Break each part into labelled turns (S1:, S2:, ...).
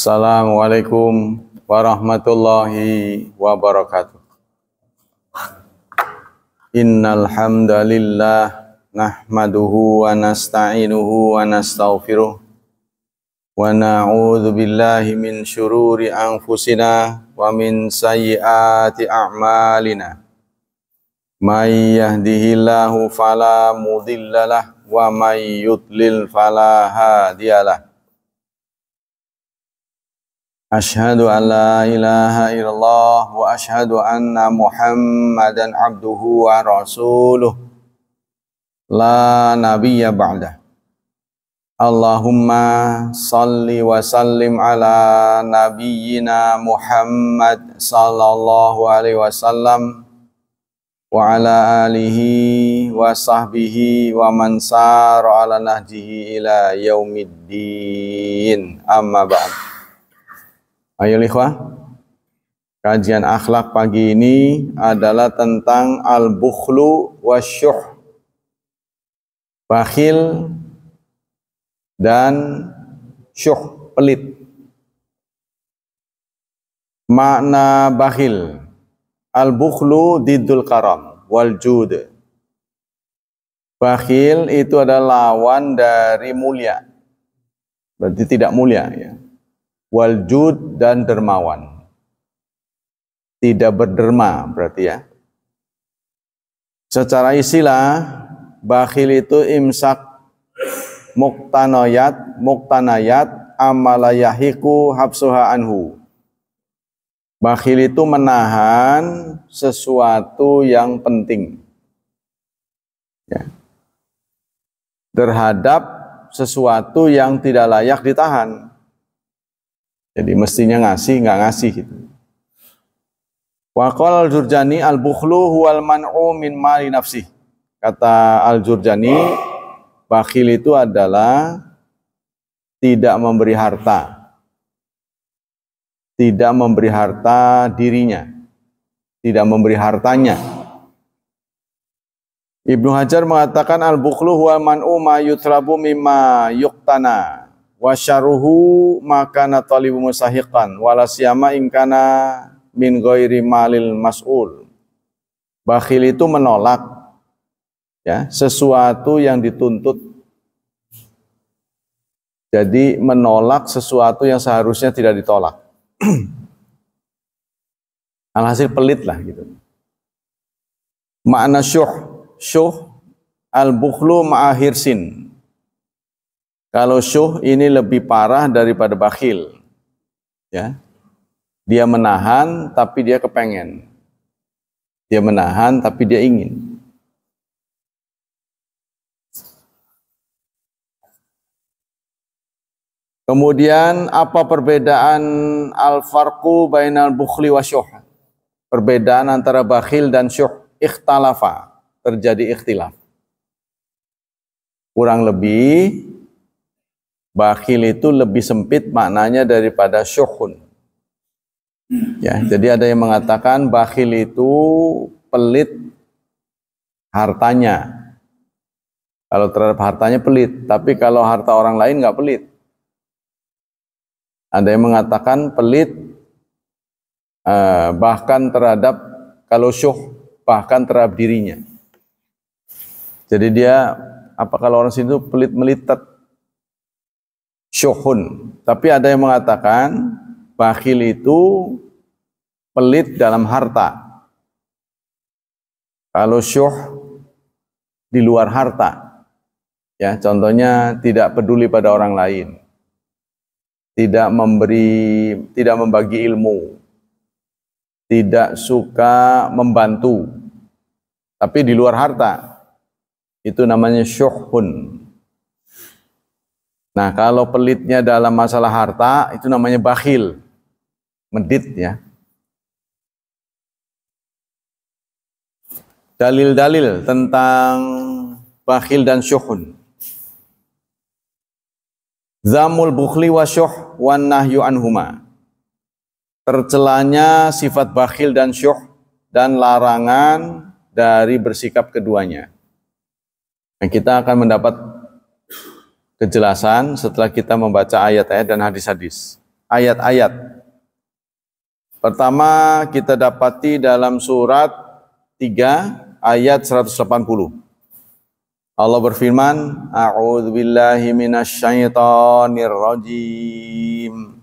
S1: Assalamualaikum warahmatullahi wabarakatuh. Innal hamdalillah nahmaduhu wa nasta'inuhu wa nastaghfiruh wa na'udzu billahi min syururi anfusina wa min sayyiati a'malina. May yahdihillahu fala mudhillalah wa may yudlil fala hadiyalah. Ashhadu an la ilaha illallah wa ashhadu anna Muhammadan abduhu wa rasuluh la nabiyya ba'dah. Allahumma salli wa sallim ala nabiyyina Muhammad sallallahu alaihi wasallam wa ala alihi wa sahbihi wa man sara ala nahjihi ila yaumiddin. Amma ba'd. Ayo ikhwah, kajian akhlak pagi ini adalah tentang al-bukhlu wasyuh, bakhil dan syuh, pelit. Makna bakhil, al-bukhlu diddul karam wal jud. Bakhil itu adalah lawan dari mulia, berarti tidak mulia ya. Wal jud dan dermawan, tidak berderma berarti ya. Secara istilah bakhil itu imsak muktanayat amalayahiku habsuha anhu. Bakhil itu menahan sesuatu yang penting ya, terhadap sesuatu yang tidak layak ditahan. Jadi mestinya ngasih, nggak ngasih gitu. Wa qala al-Jurjani al-bukhlu huwal man'u min mali nafsih. Kata al-Jurjani, bakhil itu adalah tidak memberi harta. Tidak memberi harta dirinya. Tidak memberi hartanya. Ibnu Hajar mengatakan al-bukhlu huwal man'u ma yutrabu mimma yuqtana. Wasyaruhu makana talibu musahiqan walasiyama ingkana min ghairi malil mas'ul. Bakhil itu menolak ya sesuatu yang dituntut. Jadi menolak sesuatu yang seharusnya tidak ditolak. Alhasil pelit lah gitu. Makna syuh al-bukhlu ma'ahirsin. Kalau syuh ini lebih parah daripada bakhil. Ya. Dia menahan tapi dia kepengen. Dia menahan tapi dia ingin. Kemudian apa perbedaan al-farqu bainal bukhli wa syuh? Perbedaan antara bakhil dan syuh. Ikhtalafa. Terjadi ikhtilaf. Kurang lebih bakhil itu lebih sempit maknanya daripada syuhun. Ya, jadi ada yang mengatakan bakhil itu pelit hartanya. Kalau terhadap hartanya pelit, tapi kalau harta orang lain nggak pelit. Ada yang mengatakan pelit bahkan terhadap, kalau syuh bahkan terhadap dirinya. Jadi dia, apa kalau orang sini itu pelit melitat, syuhun. Tapi ada yang mengatakan bakhil itu pelit dalam harta. Kalau syuh di luar harta. Ya, contohnya tidak peduli pada orang lain. Tidak membagi ilmu. Tidak suka membantu. Tapi di luar harta. Itu namanya syuhun. Nah, kalau pelitnya dalam masalah harta, itu namanya bakhil. Medit ya. Dalil-dalil tentang bakhil dan syuhun. Zamul bukhli wa syuh wan nahyu anhuma. Tercelanya sifat bakhil dan syuh dan larangan dari bersikap keduanya. Dan kita akan mendapat kejelasan setelah kita membaca ayat-ayat dan hadis-hadis. ayat-ayat. Pertama kita dapati dalam surat 3 ayat 180. Allah berfirman, A'udzubillahi minasyaitonir rajim.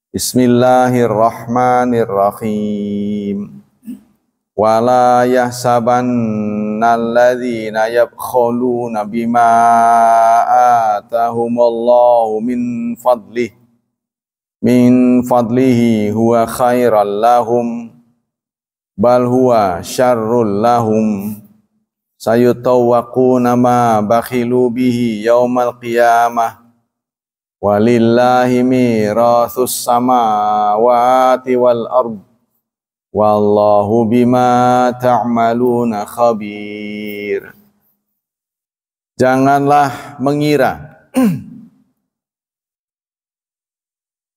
S1: Bismillahirrahmanirrahim. Wala yahsabannalladzina yabkhuluna bima atahumallahu min fadlihi huwa khairal lahum bal huwa syarrul lahum sayutawwaquna ma bakhilu bihi yaumal qiyamah walillahi mirathus samawati wal ard wallahu bima ta'maluna khabir. Janganlah mengira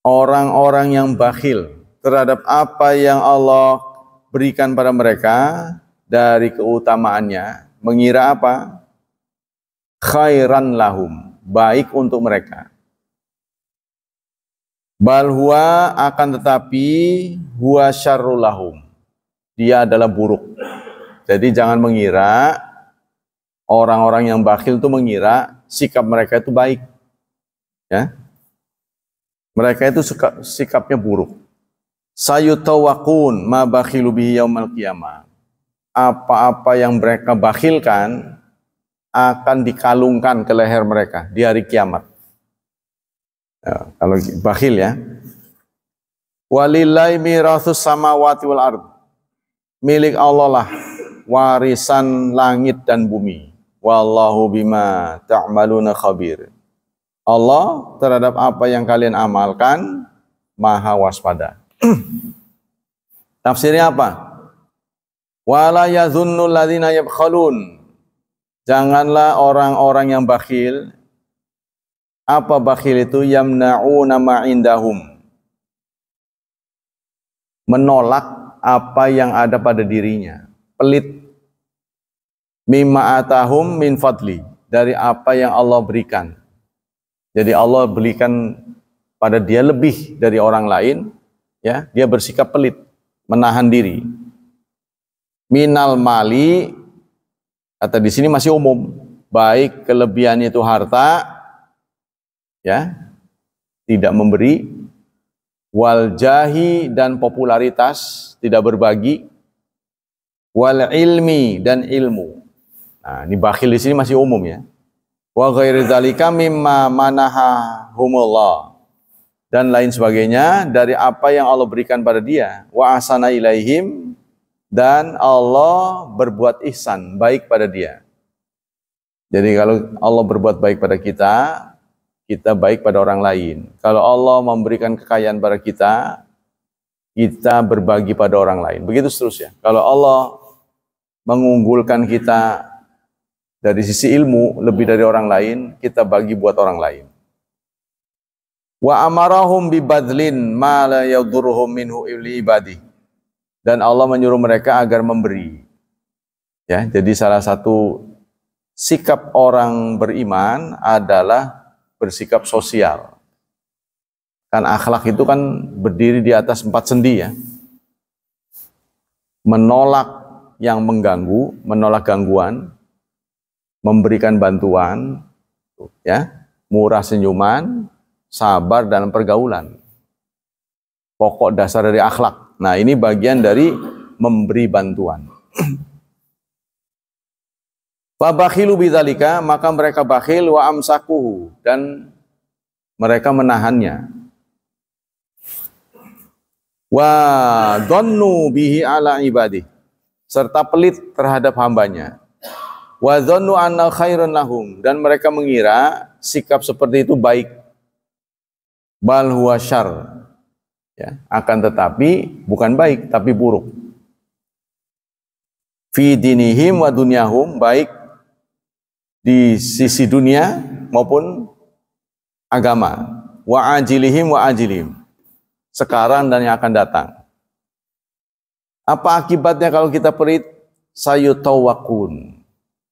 S1: orang-orang yang bakhil terhadap apa yang Allah berikan pada mereka dari keutamaannya, mengira apa? Khairan lahum, baik untuk mereka. Bal huwa, akan tetapi huwa syarrul lahum, dia adalah buruk. Jadi jangan mengira orang-orang yang bakhil itu mengira sikap mereka itu baik. Ya. Mereka itu sikapnya buruk. Sayutawaqun ma bakhilu bihi yaumal qiyamah. Apa-apa yang mereka bakhilkan akan dikalungkan ke leher mereka di hari kiamat. Ya, kalau bakhil ya. Walillahi mirathus samawati wal ard. Milik Allah lah warisan langit dan bumi. Wallahu bima ta'maluna khabir. Allah terhadap apa yang kalian amalkan maha waspada. Tafsirnya apa? Wala yadhunnul ladzina yabkhalun. Janganlah orang-orang yang bakhil. Apa bakhil itu? Yamna'una ma indahum. Menolak apa yang ada pada dirinya. Pelit. Mimma atahum min fadli. Dari apa yang Allah berikan. Jadi Allah berikan pada dia lebih dari orang lain. Ya, dia bersikap pelit. Menahan diri. Minal mali. Kata di sini masih umum. Baik kelebihan itu harta. Ya, tidak memberi, wal jahi dan popularitas, tidak berbagi, wal ilmi dan ilmu. Nah, ini bakhil di sini masih umum ya. Wa ghairi dzalika mimma manahahumullah, dan lain sebagainya dari apa yang Allah berikan pada dia. Wa ahsana ilaihim, dan Allah berbuat ihsan, baik pada dia. Jadi kalau Allah berbuat baik pada kita, kita baik pada orang lain. Kalau Allah memberikan kekayaan pada kita, kita berbagi pada orang lain. Begitu seterusnya. Kalau Allah mengunggulkan kita dari sisi ilmu lebih dari orang lain, kita bagi buat orang lain. Wa amarahum bibadlin ma la yadurruhum minhu li ibadi. Dan Allah menyuruh mereka agar memberi. Ya, jadi salah satu sikap orang beriman adalah bersikap sosial. Kan akhlak itu kan berdiri di atas 4 sendi ya. Menolak yang mengganggu, menolak gangguan, memberikan bantuan, ya, murah senyuman, sabar dalam pergaulan. Pokok dasar dari akhlak. Nah, ini bagian dari memberi bantuan. Fabakhilu bidzalika, maka mereka bakhil, wa amsakuhu, dan mereka menahannya. Wa dhannu bihi ala ibadih, serta pelit terhadap hambanya. Wa dhannu anna khairan lahum, dan mereka mengira sikap seperti itu baik. Bal huwa syarr, ya, akan tetapi bukan baik tapi buruk. Fi dinihim wa dunyahum, baik di sisi dunia maupun agama. Wa ajilihim wa ajilihim, sekarang dan yang akan datang. Apa akibatnya kalau kita pelit? Sayutawakun,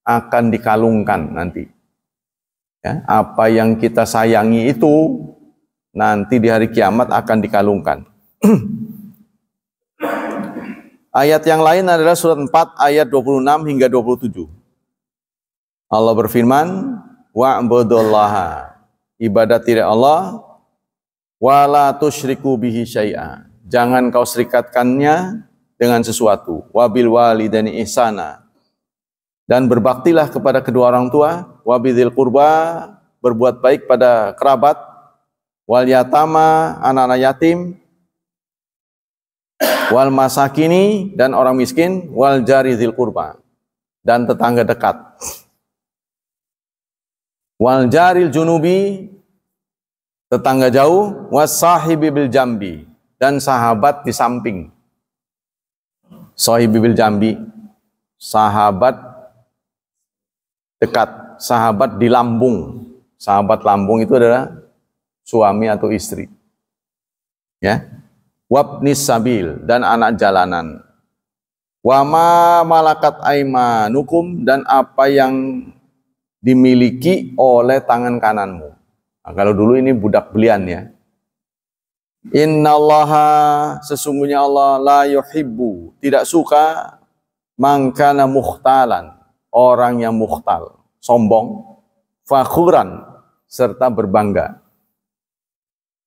S1: akan dikalungkan nanti. Ya, apa yang kita sayangi itu nanti di hari kiamat akan dikalungkan. Ayat yang lain adalah surat 4 ayat 26 hingga 27. Allah berfirman, wa'budullaha, ibadati Allah, wala tusyriku bihi syai'a, jangan kau serikatkannya dengan sesuatu, wabil walidaini ihsana, dan berbaktilah kepada kedua orang tua, wabidil qurba, berbuat baik pada kerabat, wal yatama, anak-anak yatim, wal masakini, dan orang miskin, wal jari dzil qurba, dan tetangga dekat, wal jaril junubi, tetangga jauh, was sahibi bil jambi, dan sahabat di samping. Sahibi bil jambi, sahabat dekat, sahabat di lambung. Sahabat lambung itu adalah suami atau istri. Ya. Wabnis sabil, dan anak jalanan. Wama malakat aimanukum, dan apa yang dimiliki oleh tangan kananmu. Nah, kalau dulu ini budak belian ya. Innallaha, sesungguhnya Allah, la yuhibbu, tidak suka, mangkana mukhtalan, orang yang mukhtal, sombong, fakhuran, serta berbangga.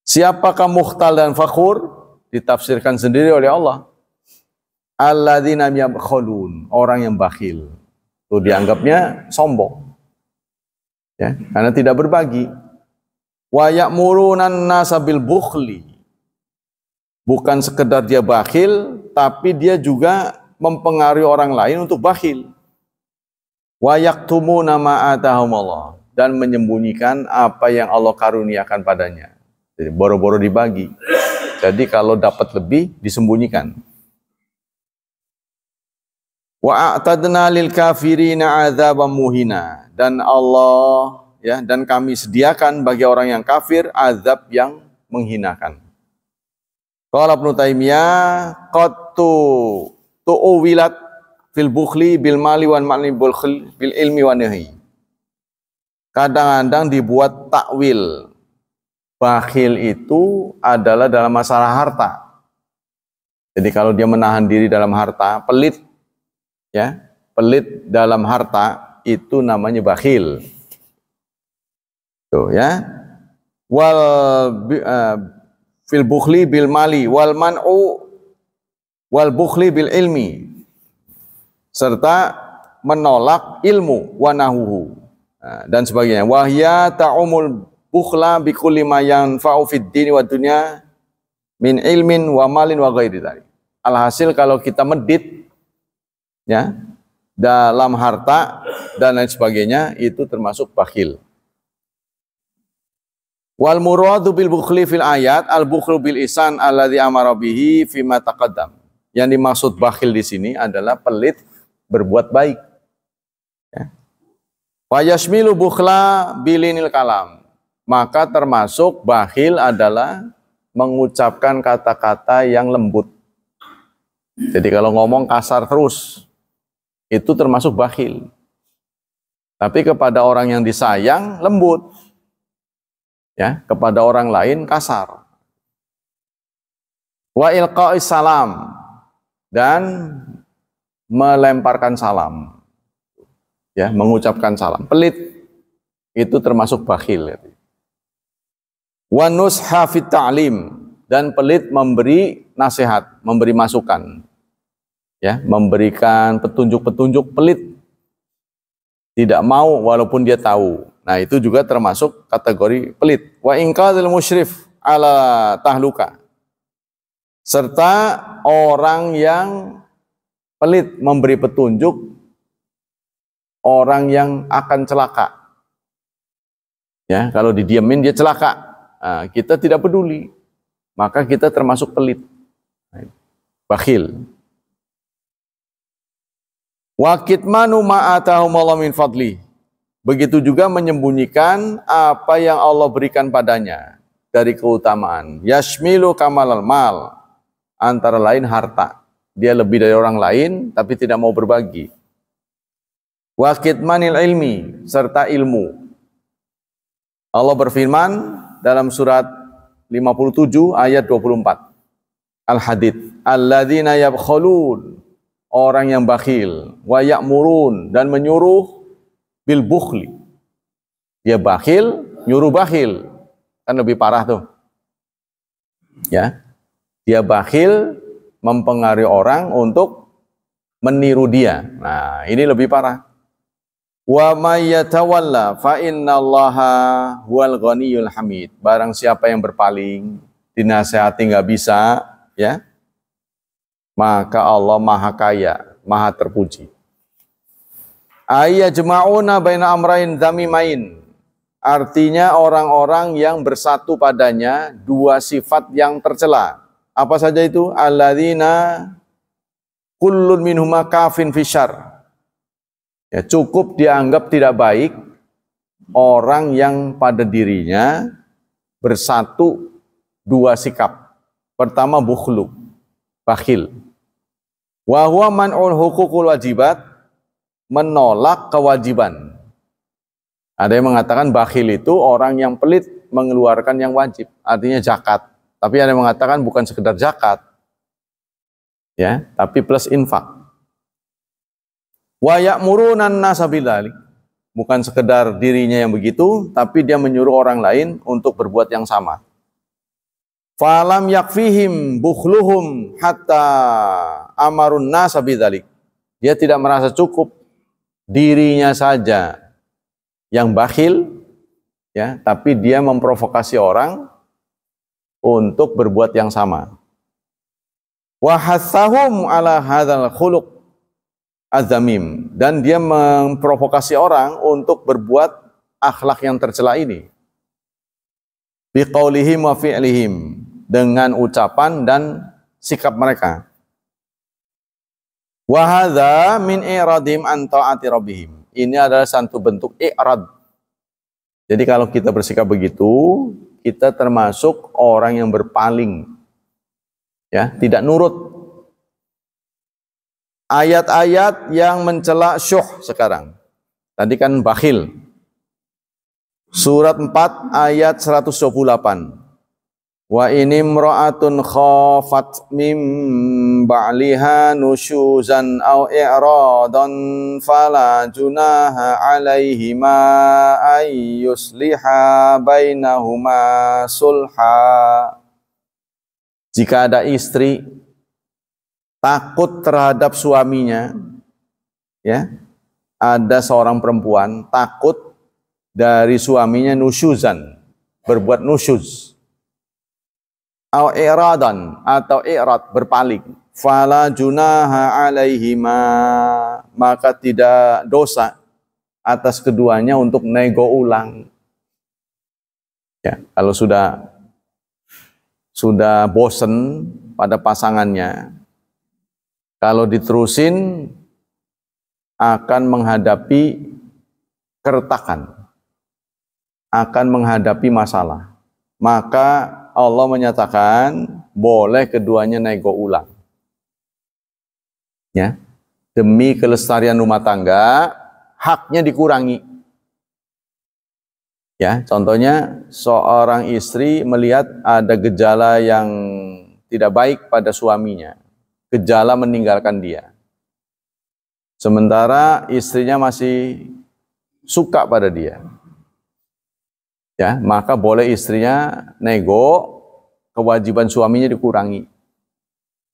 S1: Siapakah mukhtal dan fakhur? Ditafsirkan sendiri oleh Allah. Alladzina yabkhulun, orang yang bakhil. Itu dianggapnya sombong. Ya, karena tidak berbagi. Wa ya'murunan nasa bil bukhli. Bukan sekedar dia bakhil, tapi dia juga mempengaruhi orang lain untuk bakhil. Wa yaktumuna ma atahumullah, dan menyembunyikan apa yang Allah karuniakan padanya. Jadi boro-boro dibagi. Jadi kalau dapat lebih disembunyikan. Wa a'tadna lil kafirina 'adzaban muhina, dan Allah ya, dan kami sediakan bagi orang yang kafir azab yang menghinakan. Qala Ibnu Taimiyah, qad tu'wilat fil bukhli bil mali wan ma'ni bil ilmi wan nahi. Kadang-kadang dibuat takwil. Bakhil itu adalah dalam masalah harta. Jadi kalau dia menahan diri dalam harta, pelit ya, pelit dalam harta itu namanya bakhil. Tuh ya. Wal fil bukhli bil mali wal man'u wal bukhli bil ilmi, serta menolak ilmu wa nahuhu dan sebagainya. Wahya ta'umul bukhla bi kulli ma yanfa'u fid dini wa dunya min ilmin wa malin wa ghairi dzalik. Alhasil kalau kita medit ya dalam harta dan lain sebagainya, itu termasuk bakhil. Wal muradu bil bukhli fil ayat al bukhlu bil ihsan alladzi amara bihi fima taqaddam. Yang dimaksud bakhil di sini adalah pelit berbuat baik. Ya. Wa yashmilu bukhla bilinil kalam. Maka termasuk bakhil adalah mengucapkan kata-kata yang lembut. Jadi kalau ngomong kasar terus, itu termasuk bakhil. Tapi kepada orang yang disayang, lembut. Ya, kepada orang lain kasar. Wa ilqa'is salam, dan melemparkan salam. Ya, mengucapkan salam. Pelit itu termasuk bakhil. Wa nusha fit ta'lim, dan pelit memberi nasihat, memberi masukan. Ya, memberikan petunjuk-petunjuk, pelit. Tidak mau walaupun dia tahu. Nah, itu juga termasuk kategori pelit. Wa inqadzil musyrif ala tahluka, serta orang yang pelit memberi petunjuk orang yang akan celaka. Ya, kalau didiamin dia celaka. Nah, kita tidak peduli, maka kita termasuk pelit, bakhil. Wa kitmanu ma atahumullahu min fadli, begitu juga menyembunyikan apa yang Allah berikan padanya dari keutamaan. Yashmilu kamalal mal, antara lain harta. Dia lebih dari orang lain tapi tidak mau berbagi. Wa kitmanil ilmi, serta ilmu. Allah berfirman dalam surat 57 ayat 24. Al-Hadid. Alladzina yabkhulun, orang yang bakhil, wa ya'murun, dan menyuruh bil bukhli. Dia bakhil, nyuruh bakhil. Kan lebih parah tuh. Ya. Dia bakhil mempengaruhi orang untuk meniru dia. Nah, ini lebih parah. Wa may yatawalla fa innallaha huwal ghaniyyul hamid. Barang siapa yang berpaling, dinasehati enggak bisa, ya. Maka Allah Maha Kaya, Maha terpuji. Ayyajma'una baina amrayn dzamimain. Artinya orang-orang yang bersatu padanya dua sifat yang tercela. Apa saja itu? Alladzina kullun minhuma kafin fisyarr. Ya, cukup dianggap tidak baik orang yang pada dirinya bersatu dua sikap. Pertama bukhlu, bakhil. Wa huwa man'ul huququl wajibat, menolak kewajiban. Ada yang mengatakan bakhil itu orang yang pelit mengeluarkan yang wajib, artinya zakat. Tapi ada yang mengatakan bukan sekedar zakat, ya, tapi plus infak. Wa ya'murunan nasa bidzalik, bukan sekedar dirinya yang begitu, tapi dia menyuruh orang lain untuk berbuat yang sama. Falam yakfihim bukhluhum hatta amarun nasa bidzalik. Dia tidak merasa cukup dirinya saja yang bakhil, ya, tapi dia memprovokasi orang untuk berbuat yang sama. Wa hatsahum ala hadzal khuluq azamim, dan dia memprovokasi orang untuk berbuat akhlak yang tercela ini. Biqaulihim wa fi'lihim, dengan ucapan dan sikap mereka. Wa hadza min i'radim an ta'ati rabbihim. Ini adalah satu bentuk i'rad. Jadi kalau kita bersikap begitu, kita termasuk orang yang berpaling, ya, tidak nurut. Ayat-ayat yang mencela syuh sekarang. Tadi kan bakhil. Surat 4 ayat 128. Wa inimra'atun khafat mim ba'liha nusyuzan aw i'radan fala junaha 'alaihima ay yusliha bainahuma sulha. Jika ada istri takut terhadap suaminya, ya, ada seorang perempuan takut dari suaminya nusyuzan, berbuat nusyuz, au i'radan, atau i'rad, berpaling, fala junaha alaihima, maka tidak dosa atas keduanya untuk nego ulang. Ya, kalau sudah bosen pada pasangannya, kalau diterusin akan menghadapi keretakan, akan menghadapi masalah. Maka Allah menyatakan boleh keduanya nego ulang. Ya, demi kelestarian rumah tangga, haknya dikurangi. Ya, contohnya seorang istri melihat ada gejala yang tidak baik pada suaminya, gejala meninggalkan dia. Sementara istrinya masih suka pada dia. Ya, maka boleh istrinya nego kewajiban suaminya dikurangi.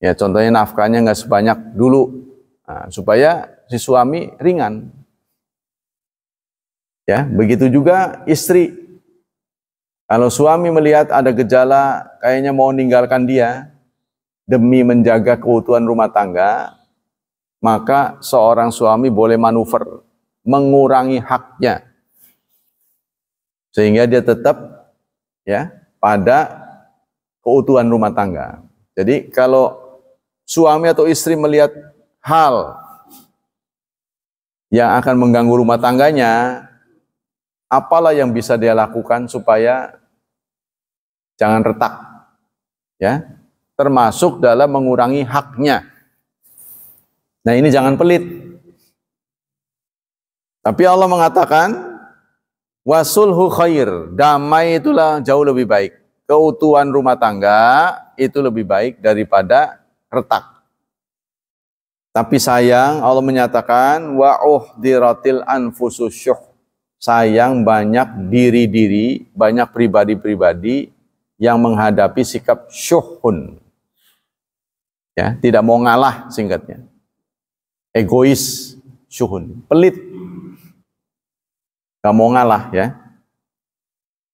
S1: Ya, contohnya nafkahnya nggak sebanyak dulu, nah, supaya si suami ringan. Ya, begitu juga istri. Kalau suami melihat ada gejala kayaknya mau meninggalkan dia demi menjaga keutuhan rumah tangga, maka seorang suami boleh manuver mengurangi haknya sehingga dia tetap, ya, pada keutuhan rumah tangga. Jadi kalau suami atau istri melihat hal yang akan mengganggu rumah tangganya, apalah yang bisa dia lakukan supaya jangan retak, ya, termasuk dalam mengurangi haknya. Nah, ini jangan pelit. Tapi Allah mengatakan wasulhu khair, damai itulah jauh lebih baik. keutuhan rumah tangga itu lebih baik daripada retak. Tapi sayang Allah menyatakan wa uhdiratil anfusus syuh. Sayang banyak diri-diri, banyak pribadi-pribadi yang menghadapi sikap syuhun. Ya, tidak mau ngalah singkatnya. Egois, syuhun, pelit. Gak mau ngalah ya.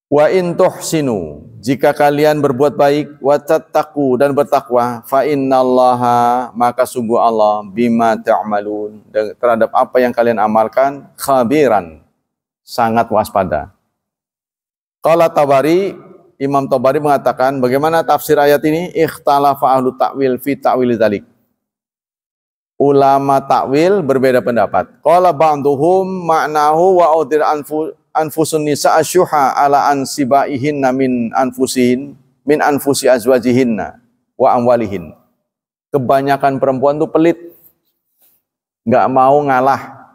S1: Wa in tuhsinu, jika kalian berbuat baik, wa tattaqu dan bertakwa, fa innallaha, maka sungguh Allah bima ta'malun, terhadap apa yang kalian amalkan, khabiran, sangat waspada. Qala Tabari, Imam Tabari mengatakan, bagaimana tafsir ayat ini? Ikhtalafa ahlu ta'wil fi ta'wil dzalik. Ulama ta'wil berbeda pendapat. Qala ba'duhum ma'nahu wa udir anfusun nisa asyuha ala ansibaihinna min anfusi azwajihinna wa amwalihin. Kebanyakan perempuan tuh pelit, nggak mau ngalah.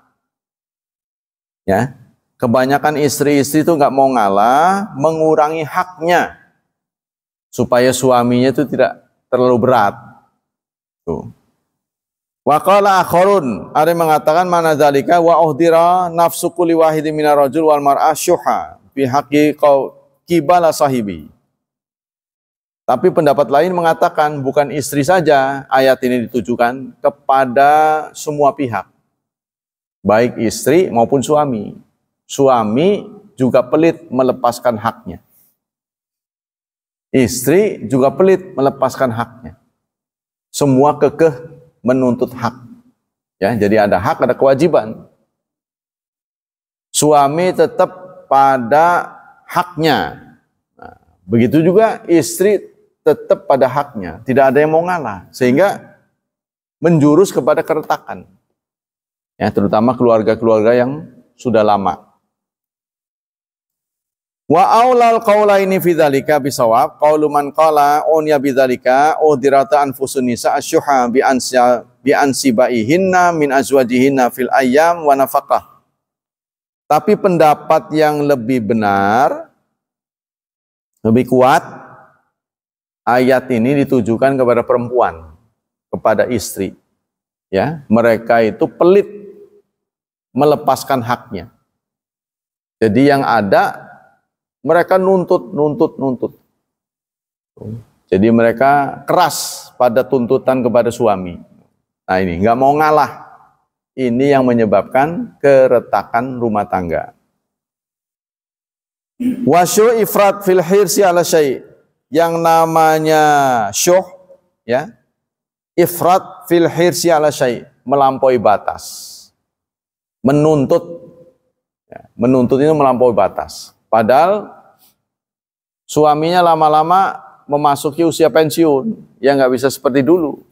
S1: Ya, kebanyakan istri-istri itu nggak mau ngalah, mengurangi haknya supaya suaminya itu tidak terlalu berat. Tuh. Wa qala akharun, ada yang mengatakan mana dzalika wa uhdira nafsu kulli wahidin minar rajul wal mar'ah syuha fi haqqi qibala sahibi. Tapi pendapat lain mengatakan bukan istri saja, ayat ini ditujukan kepada semua pihak. Baik istri maupun suami. Suami juga pelit melepaskan haknya. Istri juga pelit melepaskan haknya. Semua kekeh menuntut hak. Ya, jadi ada hak, ada kewajiban. Suami tetap pada haknya. Nah, begitu juga istri tetap pada haknya. Tidak ada yang mau ngalah. Sehingga menjurus kepada keretakan. Ya, terutama keluarga-keluarga yang sudah lama. Wa aulal qaulaini fi dzalika bisawab qaulu man qala unya bidzalika udirata anfusun nisa asyuha bi ansibaihinna min azwajihinna fil ayyam wa nafaqah. Tapi pendapat yang lebih benar, lebih kuat, ayat ini ditujukan kepada perempuan, kepada istri. Ya, mereka itu pelit melepaskan haknya. Jadi yang ada mereka nuntut. Jadi mereka keras pada tuntutan kepada suami. Nah ini, nggak mau ngalah. Ini yang menyebabkan keretakan rumah tangga. Wasyu ifrat fil hirsi ala syai'. Yang namanya syuh, ya, ifrat fil hirsi ala syai', melampaui batas. Menuntut. Ya, menuntut itu melampaui batas. Padahal suaminya lama-lama memasuki usia pensiun, ya nggak bisa seperti dulu,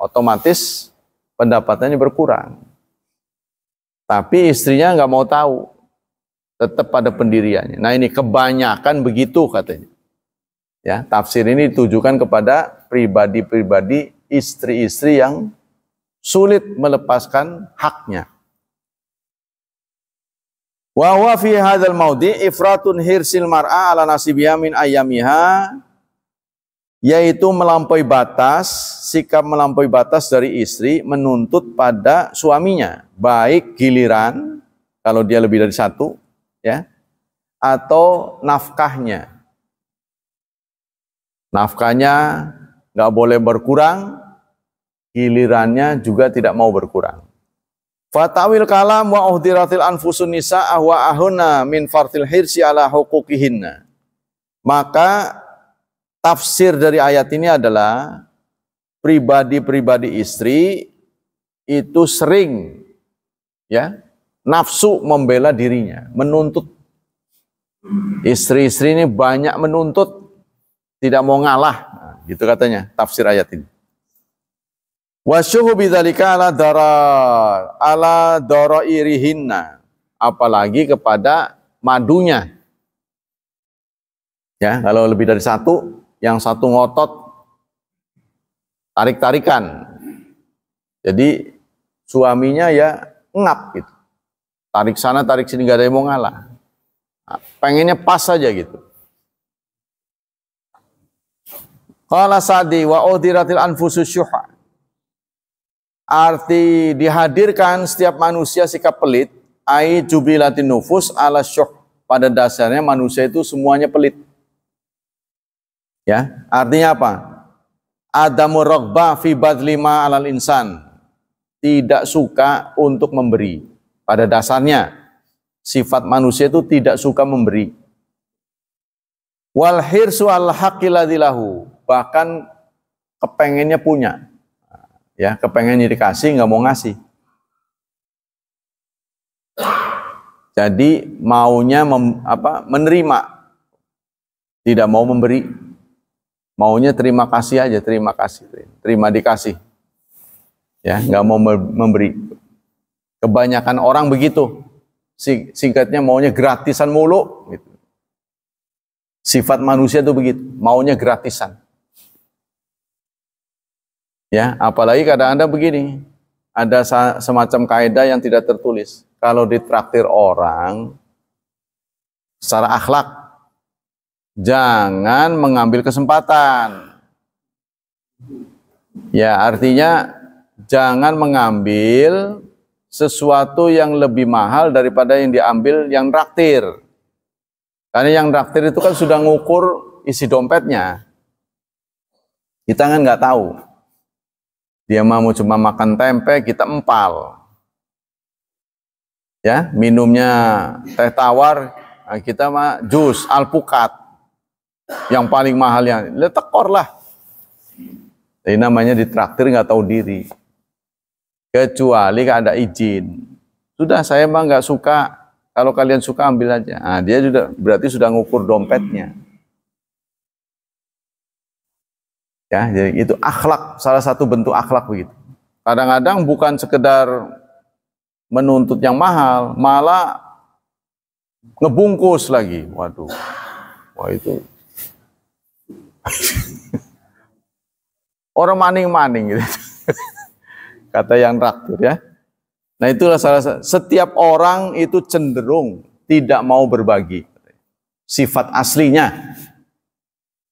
S1: otomatis pendapatannya berkurang. Tapi istrinya nggak mau tahu, tetap pada pendiriannya. Nah ini kebanyakan begitu katanya. Ya, tafsir ini ditujukan kepada pribadi-pribadi istri-istri yang sulit melepaskan haknya. Wa huwa fi hadzal maudi ifratun hirsil mar'a ala nasibiha min ayyamiha, yaitu melampaui batas, sikap melampaui batas dari istri menuntut pada suaminya, baik giliran kalau dia lebih dari satu, ya, atau nafkahnya. Nafkahnya nggak boleh berkurang, gilirannya juga tidak mau berkurang. Fatawil kalam wa uhdiratil anfusun nisa'ah wa ahuna min fartil hirsi ala huquqihinna. Maka tafsir dari ayat ini adalah pribadi-pribadi istri itu sering, ya, nafsu membela dirinya, menuntut. Istri-istri ini banyak menuntut, tidak mau ngalah. Nah, gitu katanya tafsir ayat ini. Wasyuhu bidzalika ala darairihinna, apalagi kepada madunya. Ya, kalau lebih dari satu, yang satu ngotot, tarik-tarikan. Jadi suaminya ya ngap gitu. Tarik sana, tarik sini, gak ada yang mau ngalah. Nah, pengennya pas saja gitu. Qala Sa'di wa udhiratil anfusus syuha. Arti dihadirkan setiap manusia sikap pelit, ai jubilatin nufus ala syuh. Pada dasarnya manusia itu semuanya pelit. Ya, artinya apa? Adamu raghbah fi badlima alal insan. Tidak suka untuk memberi. Pada dasarnya sifat manusia itu tidak suka memberi. Wal hirsu al haqqi ladilahu. Bahkan kepengennya punya. Ya, kepengennya dikasih, nggak mau ngasih. Jadi maunya menerima, tidak mau memberi. Maunya terima kasih aja, terima kasih, terima dikasih. Ya, nggak mau memberi. Kebanyakan orang begitu. Singkatnya maunya gratisan mulu. Gitu. Sifat manusia itu begitu, maunya gratisan. Ya, apalagi kadang-kadang begini, ada semacam kaidah yang tidak tertulis. Kalau ditraktir orang secara akhlak, jangan mengambil kesempatan. Ya, artinya jangan mengambil sesuatu yang lebih mahal daripada yang diambil yang traktir. Karena yang traktir itu kan sudah ngukur isi dompetnya. Kita kan nggak tahu. Dia mau cuma makan tempe, kita empal. Ya, minumnya teh tawar, kita mah jus alpukat. Yang paling mahalnya, tekor lah. Jadi namanya ditraktir nggak tahu diri. Kecuali ada izin. Sudah, saya mah nggak suka. Kalau kalian suka ambil aja. Nah, dia juga berarti sudah ngukur dompetnya. Ya, jadi itu akhlak, salah satu bentuk akhlak begitu. Kadang-kadang bukan sekedar menuntut yang mahal, malah ngebungkus lagi. Waduh, wah itu orang maning-maning gitu. Kata yang traktir ya. Nah itulah setiap orang itu cenderung tidak mau berbagi. Sifat aslinya.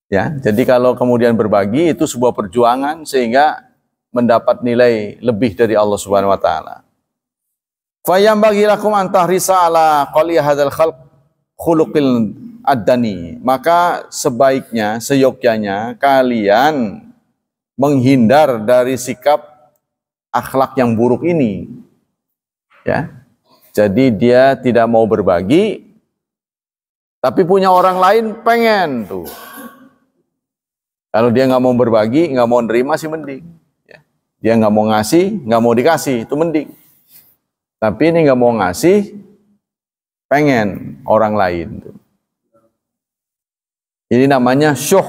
S1: Ya, jadi kalau kemudian berbagi itu sebuah perjuangan sehingga mendapat nilai lebih dari Allah Subhanahu wa taala. Fa yambaghi lakum an tahrisa ala qali hadzal khalq khuluqil adani. Maka sebaiknya, seyogyanya kalian menghindar dari sikap akhlak yang buruk ini. Ya. Jadi dia tidak mau berbagi tapi punya orang lain pengen tuh. Kalau dia nggak mau berbagi, nggak mau nerima sih mending. Ya. Dia nggak mau ngasih, nggak mau dikasih, itu mending. Tapi ini nggak mau ngasih, pengen orang lain. Ini namanya syuh.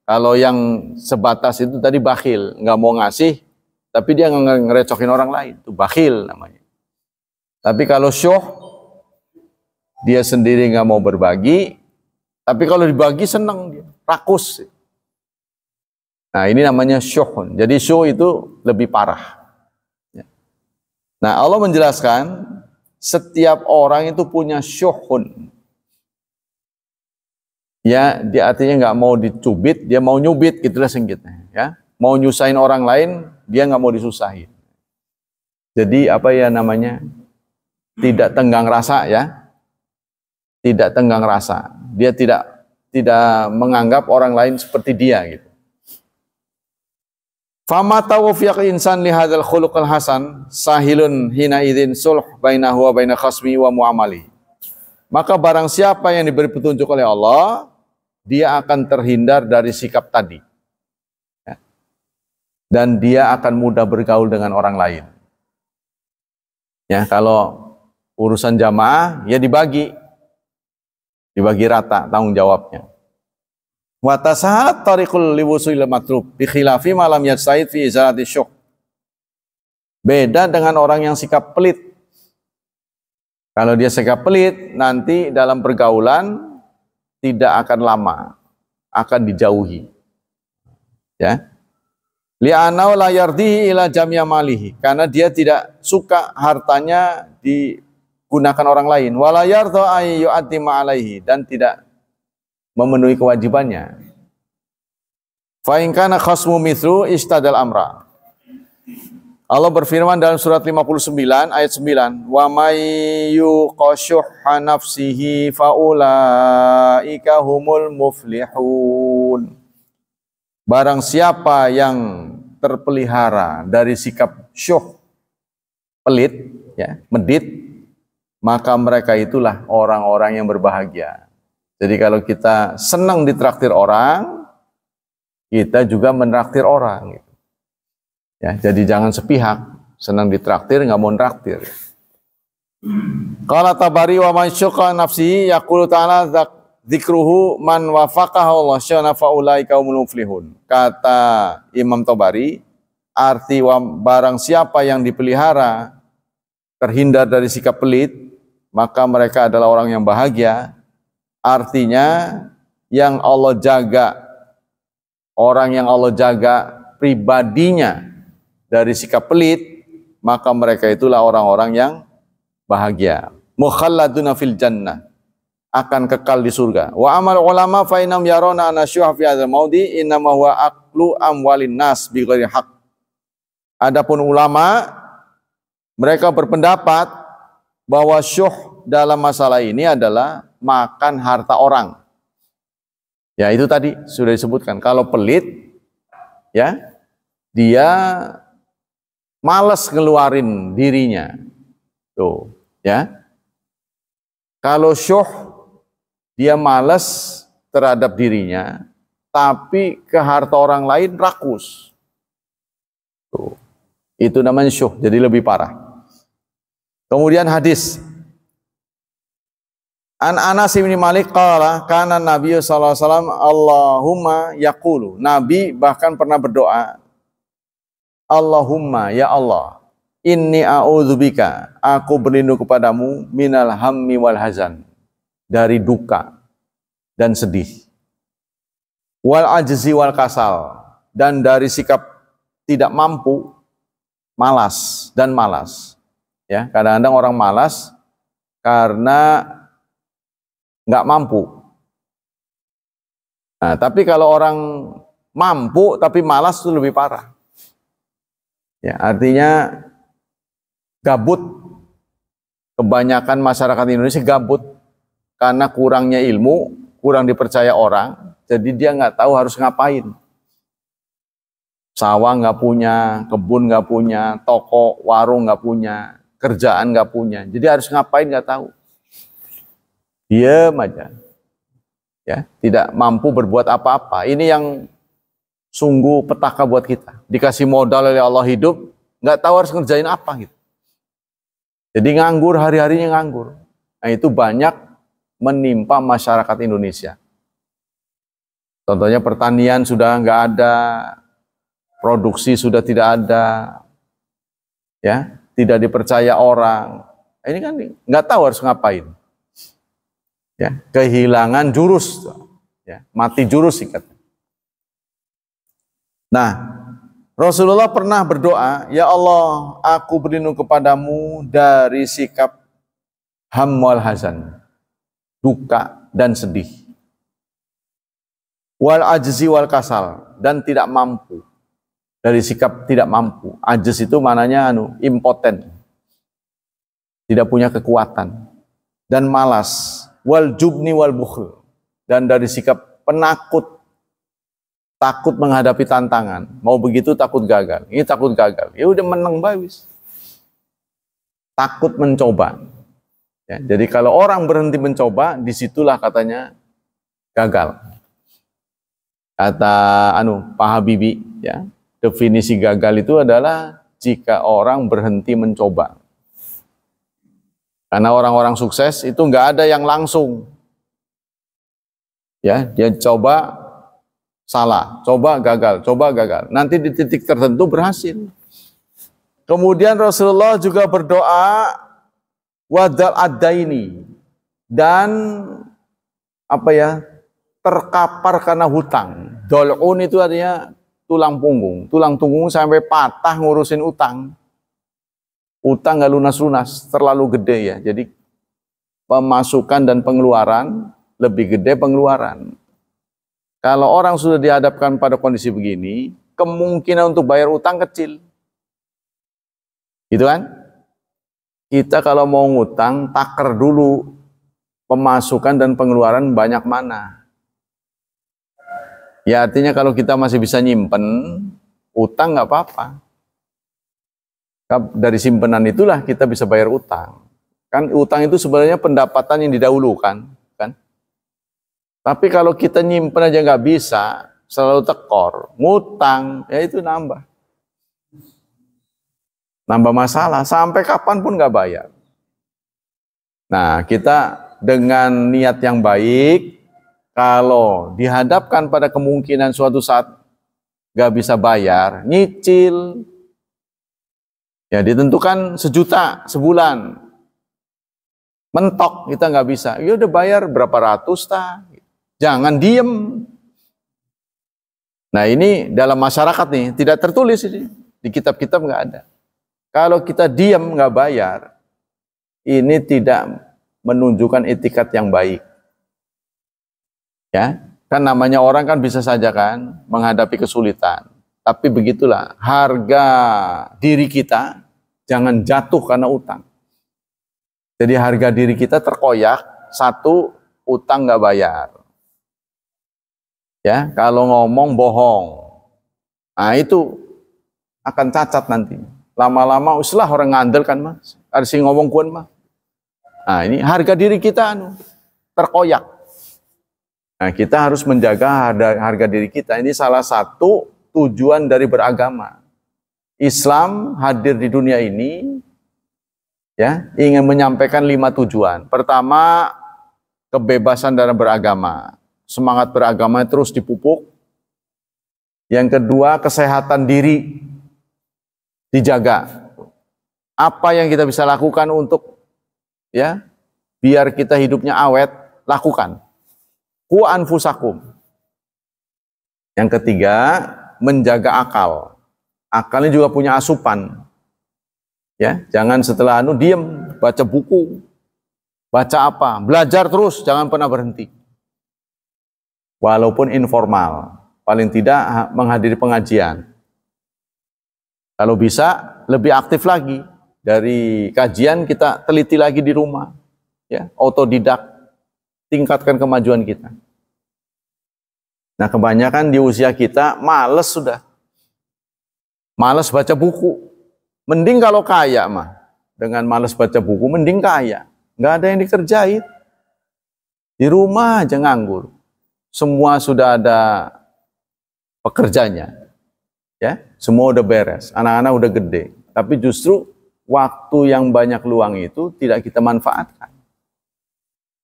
S1: Kalau yang sebatas itu tadi bakhil, nggak mau ngasih, tapi dia nggak ngerecokin orang lain, itu bakhil namanya. Tapi kalau syuh, dia sendiri nggak mau berbagi, tapi kalau dibagi senang dia, rakus. Nah ini namanya syuhun. Jadi syuh itu lebih parah. Nah Allah menjelaskan setiap orang itu punya syuhun. Ya, dia artinya nggak mau dicubit, dia mau nyubit, gitulah singkatnya. Ya, mau nyusahin orang lain, dia nggak mau disusahin. Jadi apa ya namanya? Tidak tenggang rasa ya, tidak tenggang rasa. Dia tidak menganggap orang lain seperti dia gitu. Fama tawfiq insan li hadzal khuluqal hasan sahilun hina idzin sulh bainahu wa baina khasmi wa muamali. Maka barang siapa yang diberi petunjuk oleh Allah, dia akan terhindar dari sikap tadi. Ya. Dan dia akan mudah bergaul dengan orang lain. Ya, kalau urusan jamaah ya dibagi rata tanggung jawabnya. Wa tasahat tariqul liwusul matlub bi khilafi ma lam yajtahid fi izalati syuh. Beda dengan orang yang sikap pelit. Kalau dia sikap pelit, nanti dalam pergaulan tidak akan lama, akan dijauhi. Ya. Li'anau la yardi ila jamya malihi, karena dia tidak suka hartanya digunakan orang lain. Wala yarda ay yu'addima alaihi, dan tidak memenuhi kewajibannya. Fa in kana khasmu mithlu istadal amra. Allah berfirman dalam surat 59 ayat 9, wa may yuqashuhha nafsihi faulaika humul muflihun. Barang siapa yang terpelihara dari sikap syuh, pelit, ya, medit, maka mereka itulah orang-orang yang berbahagia. Jadi kalau kita senang ditraktir orang, kita juga menraktir orang. Ya, jadi jangan sepihak, senang ditraktir nggak mau traktir. Qala Tabari wa man syuqa nafsihi yaqulu ta'ala dzikruhu man wafaqahu Allah syana faulai kaumul muflihun. Kata Imam Tabari, arti barang siapa yang dipelihara terhindar dari sikap pelit, maka mereka adalah orang yang bahagia. Artinya yang Allah jaga, orang yang Allah jaga pribadinya dari sikap pelit, maka mereka itulah orang-orang yang bahagia. Mukhalladuna fil jannah, akan kekal di surga. Wa amal ulama fa inam yarona anasyuha fi hadzal maudi innama huwa aqlu amwalin nas bi ghairi haq. Adapun ulama, mereka berpendapat bahwa syuh dalam masalah ini adalah makan harta orang. Ya, itu tadi sudah disebutkan. Kalau pelit, ya, dia malas ngeluarin dirinya. Tuh, ya. Kalau syuh, dia malas terhadap dirinya, tapi ke harta orang lain rakus. Tuh. Itu namanya syuh, jadi lebih parah. Kemudian hadis. An Anas bin Malik qala kana Nabi sallallahu alaihi wasallam Allahumma yaqulu. Nabi bahkan pernah berdoa, Allahumma, ya Allah, inni a'udzubika, aku berlindung kepadamu minal hammi wal hazan, dari duka dan sedih, wal ajzi wal kasal, dan dari sikap tidak mampu, malas dan malas. Ya, kadang-kadang orang malas karena nggak mampu. Nah, tapi kalau orang mampu tapi malas itu lebih parah. Ya, artinya gabut. Kebanyakan masyarakat Indonesia gabut karena kurangnya ilmu, kurang dipercaya orang, jadi dia nggak tahu harus ngapain. Sawah nggak punya, kebun nggak punya, toko, warung nggak punya, kerjaan nggak punya. Jadi harus ngapain nggak tahu. Diam aja. Ya, tidak mampu berbuat apa-apa. Ini yang sungguh petaka buat kita. Dikasih modal oleh Allah hidup, nggak tahu harus ngerjain apa gitu. Jadi nganggur, hari-harinya nganggur. Nah, itu banyak menimpa masyarakat Indonesia. Contohnya pertanian sudah nggak ada, produksi sudah tidak ada, ya, tidak dipercaya orang. Ini kan nggak tahu harus ngapain. Ya, kehilangan jurus, ya, mati jurus ikat. Nah, Rasulullah pernah berdoa, ya Allah, aku berlindung kepadamu dari sikap ham wal hazan, duka dan sedih, wal ajzi wal kasal, dan tidak mampu, dari sikap tidak mampu. Ajz itu mananya impoten, tidak punya kekuatan, dan malas, wal jubni wal bukhl, dan dari sikap penakut, takut menghadapi tantangan. Mau begitu takut gagal. Ini takut gagal. Ya udah menang bagus. Takut mencoba. Ya, jadi kalau orang berhenti mencoba, disitulah katanya gagal. Kata Pak Habibie, ya, definisi gagal itu adalah jika orang berhenti mencoba. Karena orang-orang sukses itu nggak ada yang langsung. Ya, dia coba salah, coba gagal. Nanti di titik tertentu berhasil. Kemudian Rasulullah juga berdoa wadal adaini, dan terkapar karena hutang. Dol'un itu artinya tulang punggung. Tulang punggung sampai patah ngurusin utang. Utang nggak lunas-lunas, terlalu gede ya. Jadi pemasukan dan pengeluaran lebih gede pengeluaran. Kalau orang sudah dihadapkan pada kondisi begini, kemungkinan untuk bayar utang kecil. Gitu kan? Kita kalau mau ngutang, taker dulu pemasukan dan pengeluaran banyak mana. Ya artinya kalau kita masih bisa nyimpen, utang nggak apa-apa. Dari simpenan itulah kita bisa bayar utang. Kan utang itu sebenarnya pendapatan yang didahulukan, kan? Tapi kalau kita nyimpen aja nggak bisa, selalu tekor, ngutang, ya itu nambah masalah, sampai kapanpun nggak bayar. Nah, kita dengan niat yang baik, kalau dihadapkan pada kemungkinan suatu saat nggak bisa bayar, nyicil, ya ditentukan 1 juta sebulan, mentok kita nggak bisa, ya udah bayar berapa ratus ta, jangan diem. Nah ini dalam masyarakat nih tidak tertulis ini, di kitab-kitab nggak ada. Kalau kita diam nggak bayar, ini tidak menunjukkan etikat yang baik. Ya, kan namanya orang kan bisa saja kan menghadapi kesulitan. Tapi begitulah, harga diri kita jangan jatuh karena utang. Jadi harga diri kita terkoyak, 1, utang nggak bayar. Ya, kalau ngomong bohong, nah itu akan cacat nanti. Lama-lama uslah orang ngandel kan mas, ada sing ngomong kuan mah. Nah ini harga diri kita terkoyak. Nah kita harus menjaga harga diri kita. Ini salah satu tujuan dari beragama. Islam hadir di dunia ini, ya ingin menyampaikan 5 tujuan. Pertama, kebebasan dalam beragama. Semangat beragama terus dipupuk. Yang kedua, kesehatan diri dijaga. Apa yang kita bisa lakukan untuk ya biar kita hidupnya awet, lakukan. Ku anfusakum. Yang ketiga, menjaga akal. Akalnya juga punya asupan. Ya, jangan setelah diem, baca buku. Baca apa? Belajar terus, jangan pernah berhenti. Walaupun informal, paling tidak menghadiri pengajian. Kalau bisa lebih aktif lagi, dari kajian kita teliti lagi di rumah, ya otodidak, tingkatkan kemajuan kita. Nah kebanyakan di usia kita males sudah, males baca buku. Mending kalau kaya mah, dengan males baca buku mending kaya, nggak ada yang dikerjain, di rumah aja nganggur. Semua sudah ada pekerjanya. Ya, semua udah beres, anak-anak udah gede, tapi justru waktu yang banyak luang itu tidak kita manfaatkan.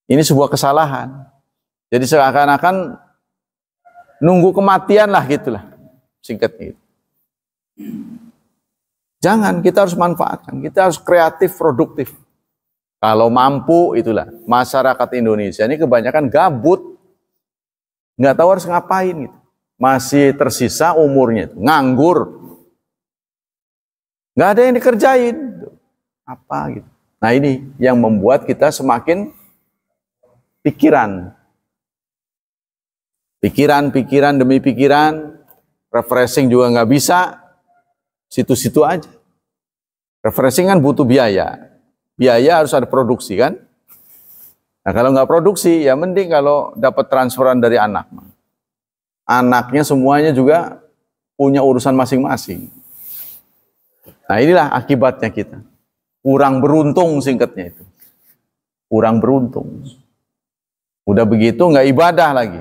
S1: Ini sebuah kesalahan. Jadi seakan-akan nunggu kematian lah gitulah, singkatnya itu. Jangan, kita harus manfaatkan, kita harus kreatif, produktif. Kalau mampu itulah, masyarakat Indonesia ini kebanyakan gabut, nggak tahu harus ngapain gitu. Masih tersisa umurnya itu nganggur, nggak ada yang dikerjain, apa gitu. Nah ini yang membuat kita semakin pikiran demi pikiran, refreshing juga nggak bisa, situ-situ aja. Refreshing kan butuh biaya harus ada produksi kan. Nah kalau nggak produksi ya mending kalau dapat transferan dari anak. Anaknya semuanya juga punya urusan masing-masing. Nah inilah akibatnya kita. Kurang beruntung singkatnya itu. Kurang beruntung. Udah begitu nggak ibadah lagi.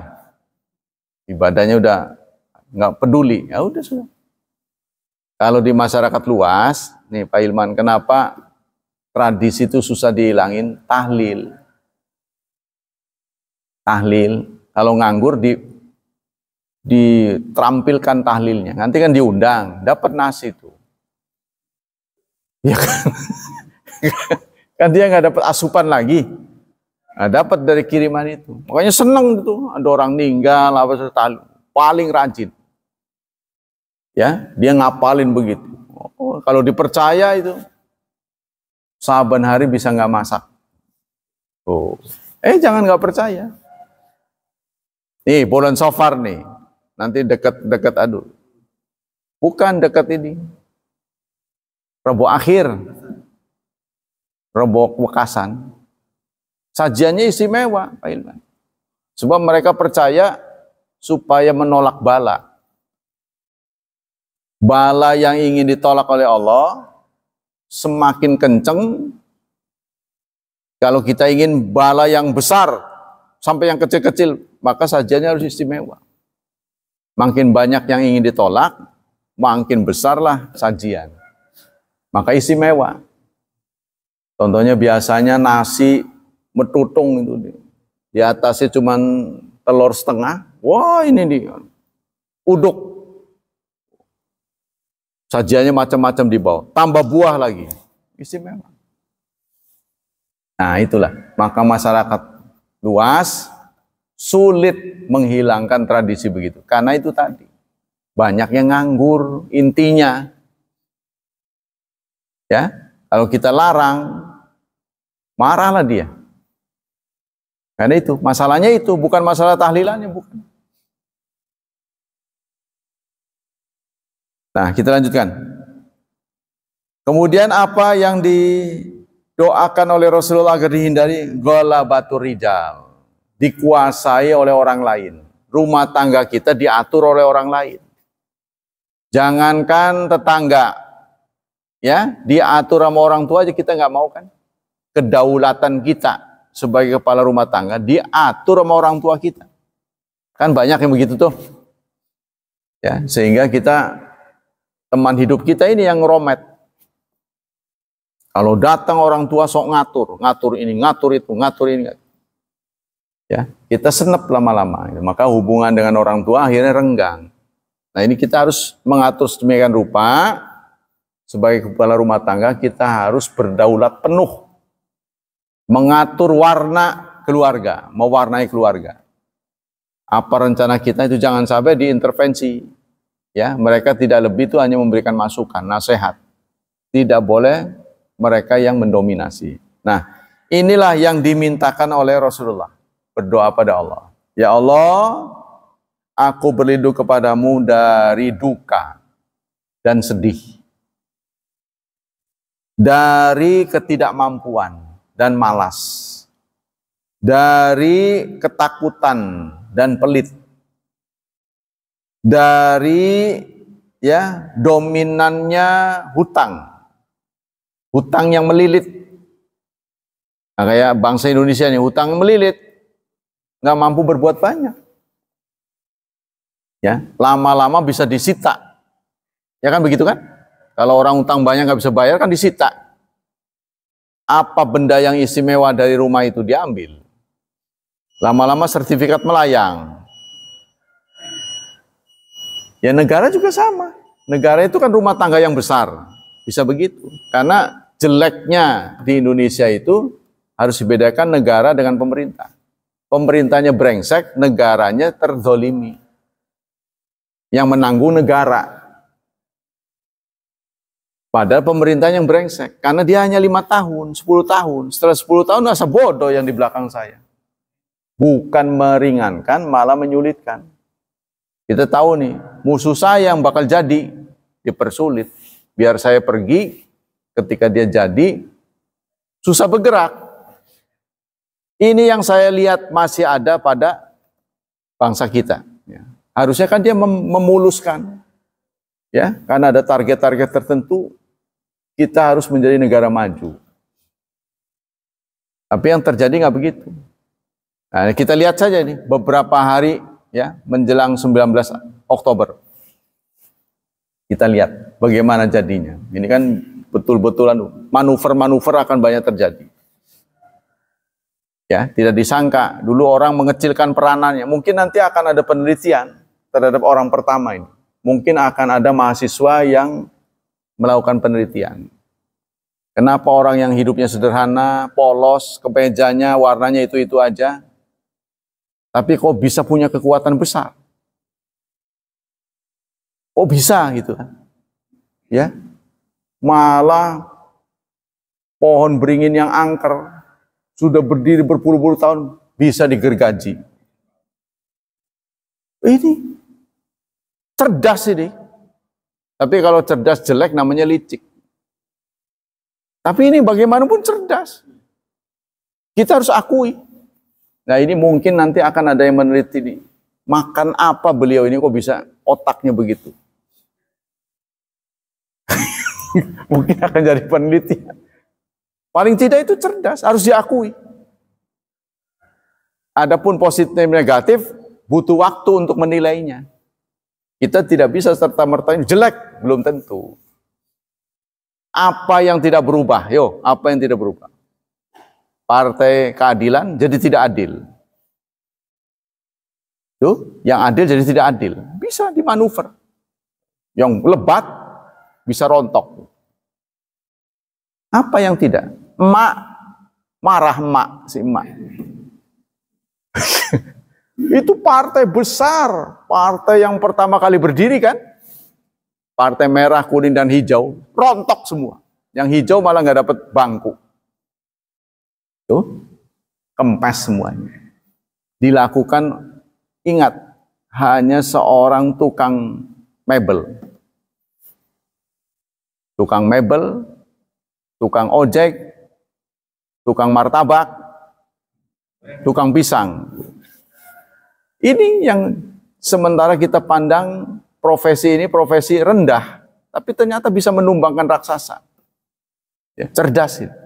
S1: Ibadahnya udah nggak peduli. Ya udah sudah. Kalau di masyarakat luas, nih Pak Ilman, kenapa tradisi itu susah dihilangin? Tahlil. Kalau nganggur diterampilkan tahlilnya, nanti kan diundang, dapat nasi itu, ya kan? Kan dia nggak dapat asupan lagi, nah, dapat dari kiriman itu, makanya seneng itu, ada orang meninggal, paling rajin, ya dia ngapalin begitu. Oh, kalau dipercaya itu, saban hari bisa nggak masak, jangan nggak percaya. Nih, bulan Safar nih. Nanti dekat-dekat aduh. Bukan dekat ini. Rabu akhir. Rabu Wekasan. Sajiannya istimewa, Pak Ilman. Sebab mereka percaya supaya menolak bala. Bala yang ingin ditolak oleh Allah semakin kenceng. Kalau kita ingin bala yang besar sampai yang kecil-kecil, maka sajiannya harus istimewa. Makin banyak yang ingin ditolak, makin besarlah sajian. Maka istimewa. Contohnya biasanya nasi metutung itu. Di atasnya cuma telur setengah. Wah, ini dia. Uduk. Sajiannya macam-macam di bawah. Tambah buah lagi. Istimewa. Nah, itulah. Maka masyarakat luas sulit menghilangkan tradisi begitu. Karena itu tadi. Banyak yang nganggur. Intinya. Ya, kalau kita larang, marahlah dia. Karena itu, masalahnya itu bukan masalah tahlilannya, bukan. Nah, kita lanjutkan. Kemudian apa yang didoakan oleh Rasulullah agar dihindari? Ghalabatur rijal. Dikuasai oleh orang lain. Rumah tangga kita diatur oleh orang lain. Jangankan tetangga, ya, diatur sama orang tua aja kita nggak mau kan? Kedaulatan kita sebagai kepala rumah tangga diatur sama orang tua kita. Kan banyak yang begitu tuh. Ya, sehingga kita teman hidup kita ini yang ngeromet. Kalau datang orang tua sok ngatur ini, ngatur itu, ngatur ini. Ya, kita senep lama-lama. Maka hubungan dengan orang tua akhirnya renggang. Nah, ini kita harus mengatur sedemikian rupa sebagai kepala rumah tangga kita harus berdaulat penuh. Mengatur warna keluarga, mewarnai keluarga. Apa rencana kita itu jangan sampai diintervensi. Ya, mereka tidak lebih itu hanya memberikan masukan, nasihat. Tidak boleh mereka yang mendominasi. Nah, inilah yang dimintakan oleh Rasulullah. Berdoa pada Allah. Ya Allah, aku berlindung kepadamu dari duka dan sedih. Dari ketidakmampuan dan malas. Dari ketakutan dan pelit. Dari ya dominannya hutang yang melilit. Nah, kayak bangsa Indonesia nih hutang melilit, nggak mampu berbuat banyak. Ya, lama-lama bisa disita. Ya kan begitu kan? Kalau orang hutang banyak nggak bisa bayar kan disita. Apa benda yang istimewa dari rumah itu diambil? Lama-lama sertifikat melayang. Ya negara juga sama. Negara itu kan rumah tangga yang besar. Bisa begitu. Karena jeleknya di Indonesia itu harus dibedakan negara dengan pemerintah. Pemerintahnya brengsek, negaranya terzolimi. Yang menanggung negara. Padahal pemerintah yang brengsek. Karena dia hanya 5 tahun, 10 tahun. Setelah 10 tahun rasa bodoh yang di belakang saya. Bukan meringankan, malah menyulitkan. Kita tahu nih, musuh saya yang bakal jadi, dipersulit. Biar saya pergi, ketika dia jadi, susah bergerak. Ini yang saya lihat masih ada pada bangsa kita. Ya. Harusnya kan dia memuluskan. Ya, karena ada target-target tertentu, kita harus menjadi negara maju. Tapi yang terjadi nggak begitu. Nah, kita lihat saja nih, beberapa hari ya menjelang 19 Oktober. Kita lihat bagaimana jadinya. Ini kan betul-betulan manuver-manuver akan banyak terjadi. Ya, tidak disangka dulu orang mengecilkan peranannya. Mungkin nanti akan ada penelitian terhadap orang pertama ini. Mungkin akan ada mahasiswa yang melakukan penelitian. Kenapa orang yang hidupnya sederhana, polos, kemejanya, warnanya itu-itu aja, tapi kok bisa punya kekuatan besar? Kok bisa gitu kan? Ya, malah pohon beringin yang angker sudah berdiri berpuluh-puluh tahun bisa digergaji. Ini cerdas ini. Tapi kalau cerdas jelek namanya licik. Tapi ini bagaimanapun cerdas. Kita harus akui. Nah ini mungkin nanti akan ada yang meneliti ini. Makan apa beliau ini kok bisa otaknya begitu. Mungkin akan jadi penelitian. Paling tidak itu cerdas, harus diakui. Adapun positif negatif, butuh waktu untuk menilainya. Kita tidak bisa serta-merta jelek, belum tentu. Apa yang tidak berubah? Yo, apa yang tidak berubah? Partai keadilan jadi tidak adil. Tuh, yang adil jadi tidak adil. Bisa dimanuver. Yang lebat bisa rontok. Apa yang tidak? Emak marah si emak. Itu partai besar, partai yang pertama kali berdiri kan? Partai merah, kuning, dan hijau, rontok semua. Yang hijau malah nggak dapat bangku. Tuh, kempes semuanya. Dilakukan, ingat, hanya seorang tukang mebel. Tukang mebel, tukang ojek, tukang martabak, tukang pisang. Ini yang sementara kita pandang profesi ini profesi rendah, tapi ternyata bisa menumbangkan raksasa. Ya, cerdas itu.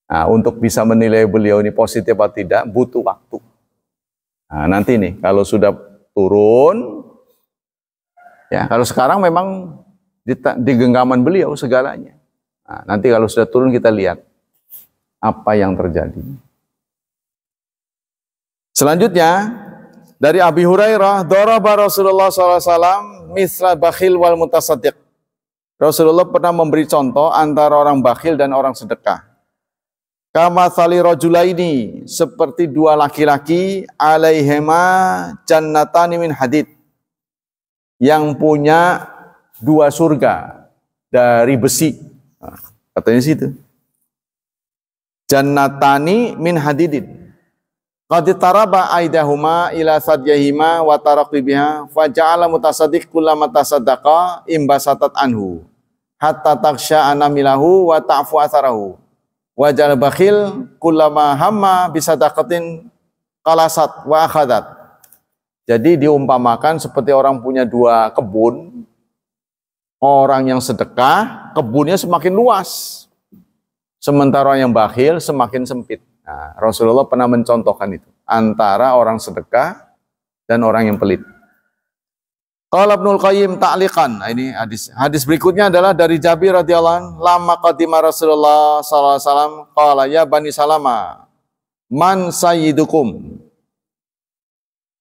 S1: Nah, untuk bisa menilai beliau ini positif atau tidak, butuh waktu. Nah, nanti nih, kalau sudah turun, ya kalau sekarang memang di genggaman beliau segalanya. Nah, nanti kalau sudah turun kita lihat apa yang terjadi. Selanjutnya, dari Abi Hurairah, daraba Rasulullah SAW misla bakhil wal mutasaddiq. Rasulullah pernah memberi contoh antara orang bakhil dan orang sedekah. Kama thali rajulaini, seperti dua laki-laki alaihima jannatani min hadid, yang punya dua surga dari besi. Nah, katanya situ. Jannatani min hadidin. Qad taraba aidahuma ila sadyahima wa taraqi biha fa ja'ala mutasaddiq kullama tasaddaqa imbasatat anhu hatta taksha anamilahu wa ta'fu atharahu wa ja'al bakhil kullama hamma bisadaqatin qalasat wa akhadat. Jadi diumpamakan seperti orang punya dua kebun. Orang yang sedekah, kebunnya semakin luas. Sementara yang bakhil semakin sempit. Nah, Rasulullah pernah mencontohkan itu antara orang sedekah dan orang yang pelit. Qala Ibnul Qayyim ta'liqan. Nah, ini hadis berikutnya adalah dari Jabir radhiyallahu anhu, lama qadima Rasulullah sallallahu alaihi wasallam qala ya bani Salama man sayyidukum.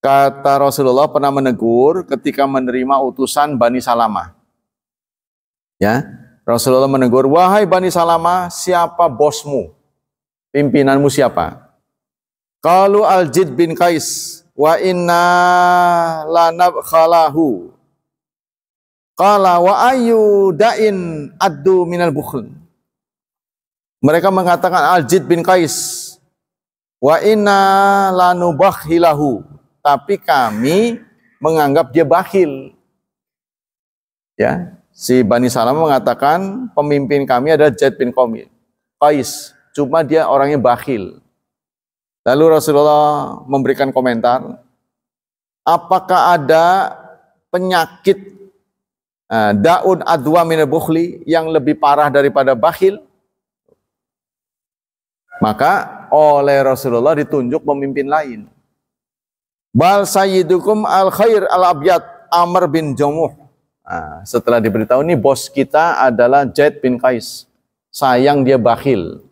S1: Kata Rasulullah pernah menegur ketika menerima utusan Bani Salamah. Ya, Rasulullah menegur, wahai Bani Salamah, siapa bosmu? Pimpinanmu siapa? Qalu Al-Jid bin Qais wa inna lanabkhalahu. Qala wa ayu da'in addu minal bukhl. Mereka mengatakan Al-Jid bin Qais wa inna lanubakhilahu, tapi kami menganggap dia bakhil. Ya, si Bani Salamah mengatakan pemimpin kami adalah Zaid bin Qais. Cuma dia orangnya bakhil. Lalu Rasulullah memberikan komentar, apakah ada penyakit daun adwa minal bukhli yang lebih parah daripada bakhil? Maka oleh Rasulullah ditunjuk pemimpin lain. Bal sayyidukum al khair al abyad Amr bin Jamuh. Nah, setelah diberitahu ini bos kita adalah Zaid bin Qais. Sayang dia bakhil.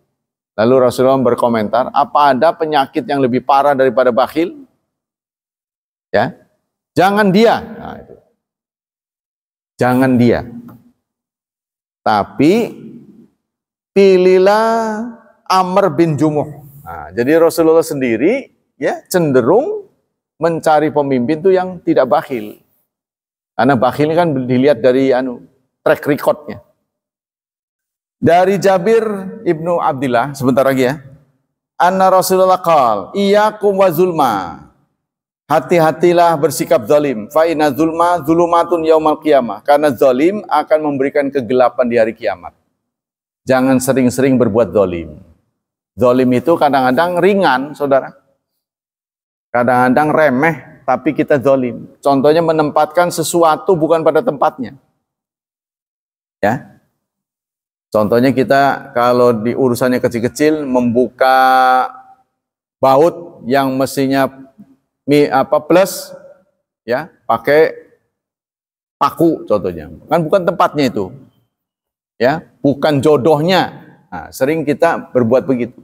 S1: Lalu Rasulullah berkomentar, apa ada penyakit yang lebih parah daripada bakhil? Ya, jangan dia. Nah, itu. Jangan dia. Tapi pilihlah Amr bin Jumuh. Nah, jadi Rasulullah sendiri ya cenderung mencari pemimpin itu yang tidak bakhil. Karena bakhil kan dilihat dari track recordnya. Dari Jabir ibnu Abdillah, sebentar lagi ya. Anna Rasulullah qal, iyyakum wa zulma. Hati-hatilah bersikap zalim. Fa inna zulma zulumatun yaumal qiyamah. Karena zalim akan memberikan kegelapan di hari kiamat. Jangan sering-sering berbuat zalim. Zalim itu kadang-kadang ringan, saudara. Kadang-kadang remeh, tapi kita zalim. Contohnya menempatkan sesuatu bukan pada tempatnya. Ya. Contohnya kita kalau di urusannya kecil-kecil membuka baut yang mestinya plus ya, pakai paku contohnya. Kan bukan tempatnya itu. Ya, bukan jodohnya. Nah, sering kita berbuat begitu.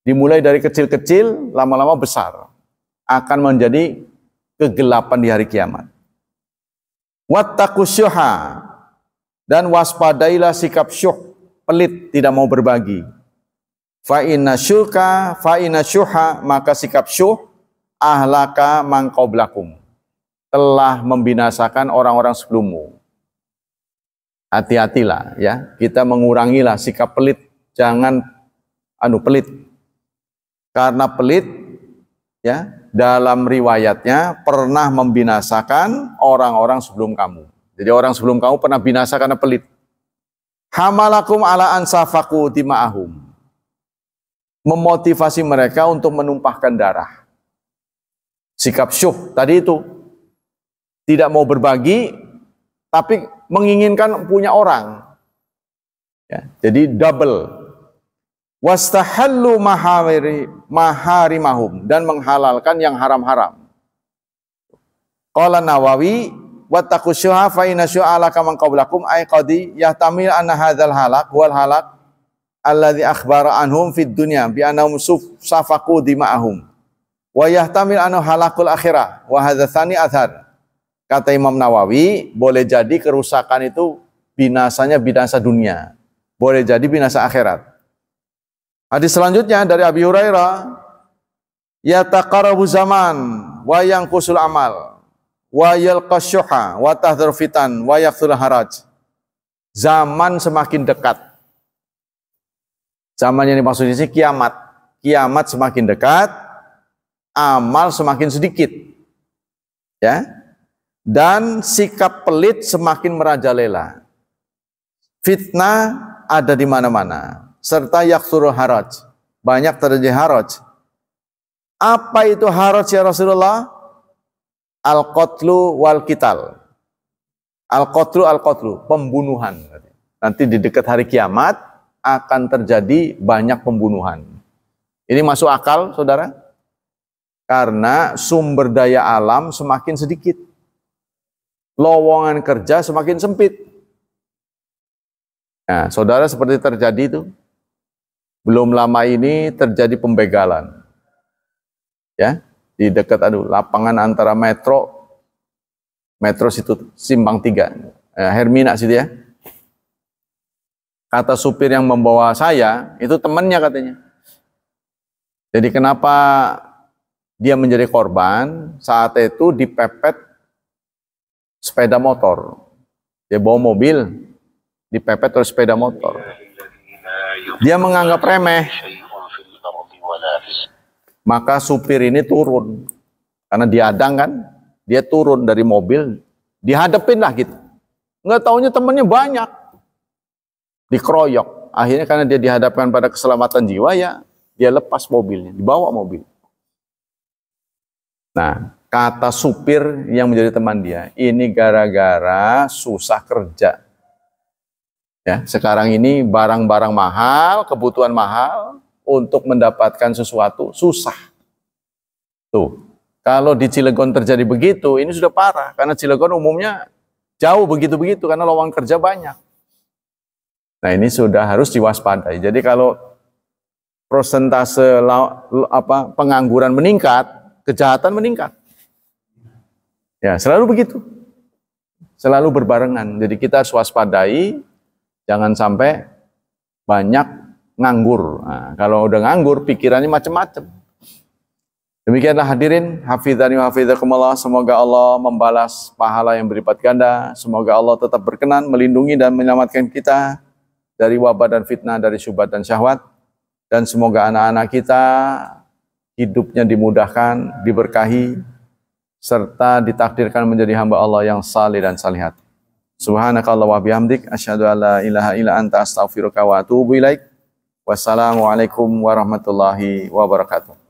S1: Dimulai dari kecil-kecil, lama-lama besar. Akan menjadi kegelapan di hari kiamat. Wattaqusyuha, dan waspadailah sikap syuh, pelit, tidak mau berbagi. Fa inna syuha, maka sikap syuh ahlaka man qablakum, telah membinasakan orang-orang sebelummu. Hati-hatilah ya, kita mengurangilah sikap pelit, jangan pelit. Karena pelit ya, dalam riwayatnya pernah membinasakan orang-orang sebelum kamu. Jadi orang sebelum kamu pernah binasa karena pelit. Hamalakum ala ansafaku dima'ahum, memotivasi mereka untuk menumpahkan darah. Sikap syuh tadi itu, tidak mau berbagi tapi menginginkan punya orang ya, jadi double. Wastahallu maharimahum, dan menghalalkan yang haram-haram. Qala Nawawi wattaqusyuha fa inna syu'alaka man qablakum ay qadi yahtamil anna hadzal halak wal halak alladzi akhbara anhum fid dunya bi annahum safaqu dima'ahum wa yahtamil anna halakul akhirah wa hadza tsani athar. Kata Imam Nawawi, boleh jadi kerusakan itu binasanya binasa dunia, boleh jadi binasa akhirat. Hadis selanjutnya dari Abi Hurairah, yataqarrabu zaman wa yanqusul amal wa yalqasyuha wa tahdhur fitan wa yakthul haraj. Zaman semakin dekat. Zaman yang dimaksud di sini kiamat. Kiamat semakin dekat, amal semakin sedikit. Ya. Dan sikap pelit semakin merajalela. Fitnah ada di mana-mana. Serta yakthurul haraj. Banyak terjadi haraj. Apa itu haraj ya Rasulullah? Al-qatlu wal qital. Al-qatlu, pembunuhan. Nanti di dekat hari kiamat akan terjadi banyak pembunuhan. Ini masuk akal, saudara? Karena sumber daya alam semakin sedikit. Lowongan kerja semakin sempit. Nah, saudara, seperti terjadi itu. Belum lama ini terjadi pembegalan. Ya, di dekat lapangan antara metro situ Simpang 3, Hermina situ ya. Kata supir yang membawa saya, itu temannya katanya. Jadi kenapa dia menjadi korban? Saat itu dipepet sepeda motor. Dia bawa mobil, dipepet oleh sepeda motor. Dia menganggap remeh. Maka supir ini turun. Karena diadang kan, dia turun dari mobil, dihadapin lah gitu. Nggak taunya temannya banyak. Dikeroyok. Akhirnya karena dia dihadapkan pada keselamatan jiwa, ya dia lepas mobilnya, dibawa mobil. Nah, kata supir yang menjadi teman dia, ini gara-gara susah kerja. Ya, sekarang ini barang-barang mahal, kebutuhan mahal, untuk mendapatkan sesuatu susah. Tuh, kalau di Cilegon terjadi begitu, ini sudah parah. Karena Cilegon umumnya jauh begitu-begitu, karena lowongan kerja banyak. Nah, ini sudah harus diwaspadai. Jadi kalau persentase pengangguran meningkat, kejahatan meningkat. Ya, selalu begitu. Selalu berbarengan. Jadi kita harus waspadai, jangan sampai banyak nganggur. Nah, kalau udah nganggur, pikirannya macam-macam. Demikianlah hadirin, hafizani wa hafizakumullah. Semoga Allah membalas pahala yang berlipat ganda. Semoga Allah tetap berkenan melindungi dan menyelamatkan kita dari wabah dan fitnah, dari syubhat dan syahwat. Dan semoga anak-anak kita hidupnya dimudahkan, diberkahi, serta ditakdirkan menjadi hamba Allah yang saleh dan salihat. Subhanakallah wa bihamdik asyhadu an la ilaha illa anta astaghfiruka wa atubu ilaik. Wassalamualaikum warahmatullahi wabarakatuh.